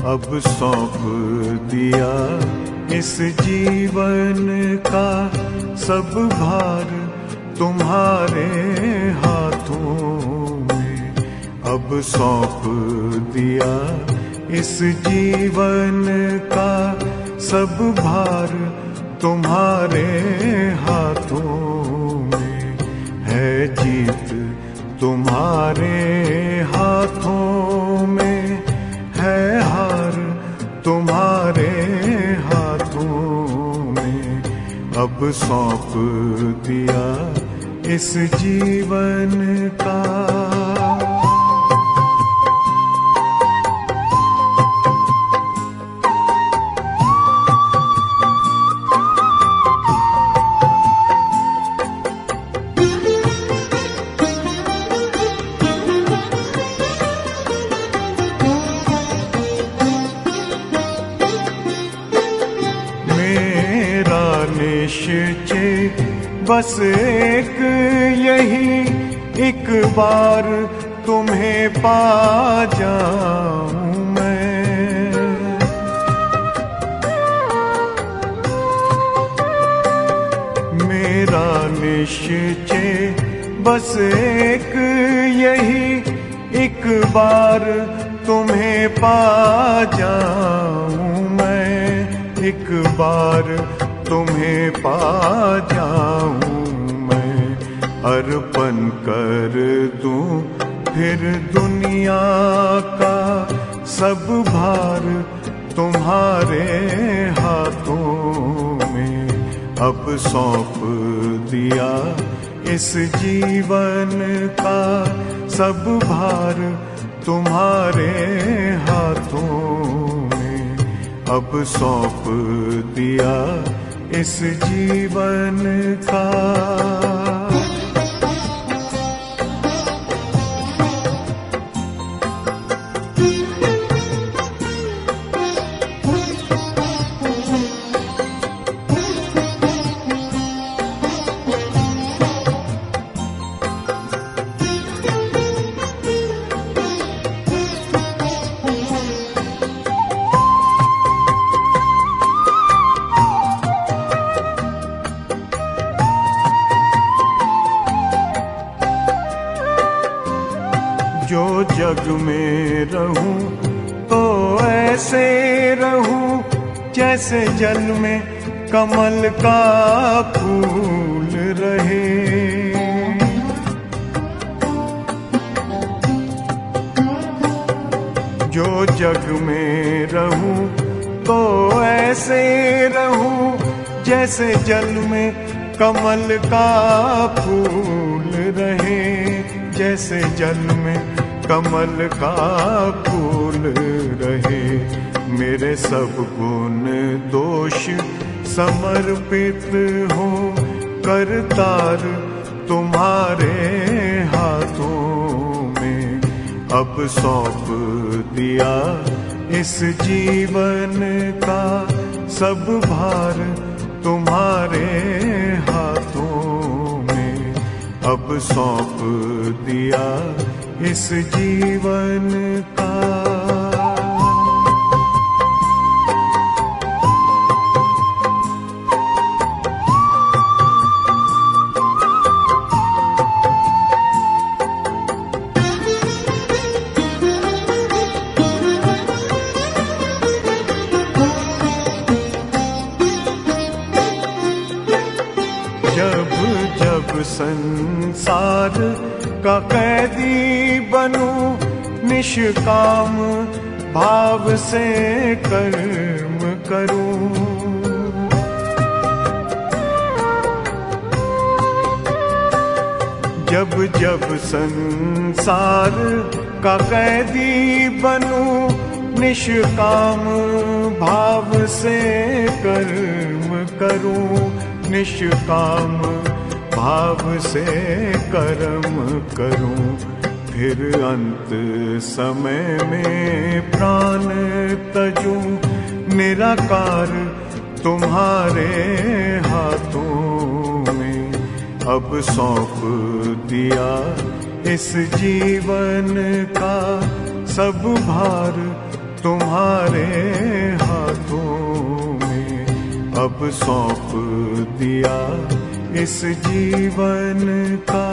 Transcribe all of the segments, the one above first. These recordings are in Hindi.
अब सौंप दिया इस जीवन का सब भार तुम्हारे हाथों में। अब सौंप दिया इस जीवन का सब भार तुम्हारे हाथों में। है जीत तुम्हारे हाथों में, है हार तुम्हारे हाथों में। अब सौंप दिया इस जीवन का। निश्चय बस एक यही, एक बार तुम्हें पा जाऊं मैं। मेरा निश्चय बस एक यही, एक बार तुम्हें पा जाऊं मैं। एक बार तुम्हें पा जाऊं मैं। अर्पण कर दूं फिर दुनिया का सब भार तुम्हारे हाथों में। अब सौंप दिया इस जीवन का सब भार तुम्हारे हाथों में। अब सौंप दिया इस जीवन का। जो जग में रहूं तो ऐसे रहूं जैसे जल में कमल का फूल रहे। जो जग में रहूं तो ऐसे रहूं जैसे जल में कमल का फूल रहे। जैसे जल में कमल का फूल रहे। मेरे सब गुण दोष समर्पित हो करतार तुम्हारे हाथों में। अब सौंप दिया इस जीवन का सब भार तुम्हारे हाथों में। अब सौंप दिया इस जीवन का। जब जब संसार का कैदी बनूं निष्काम भाव से कर्म करूं। जब जब संसार का कैदी बनूं निष्काम भाव से कर्म करूं। निष्काम भाव से कर्म करूं। फिर अंत समय में प्राण तजूं निराकार तुम्हारे हाथों में। अब सौंप दिया इस जीवन का सब भार तुम्हारे हाथों में अब सौंप दिया इस जीवन का।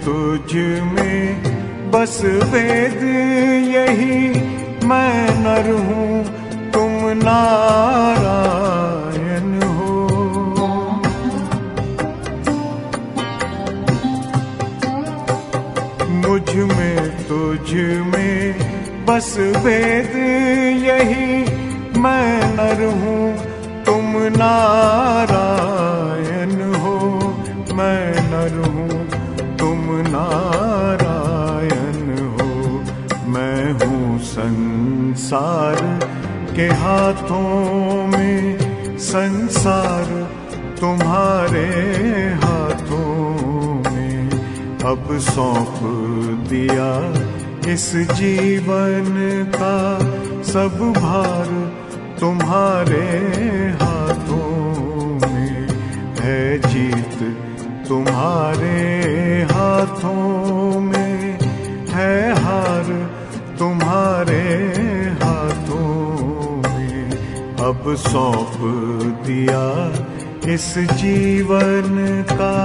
तुझ में बस वेद यही, मैं नर हूँ तुम नारायण हो। मुझ में तुझ में बस वेद यही, मैं नर हूँ तुम नारायण हो। मैं नर हूँ तुम नारायण हो। मैं हूँ संसार के हाथों में, संसार तुम्हारे हाथों में अब सौंप दिया इस जीवन का। सब भार तुम्हारे हाथों में है, जीत तुम्हारे हाथों में है, हार तुम्हारे हाथों में अब सौंप दिया इस जीवन का।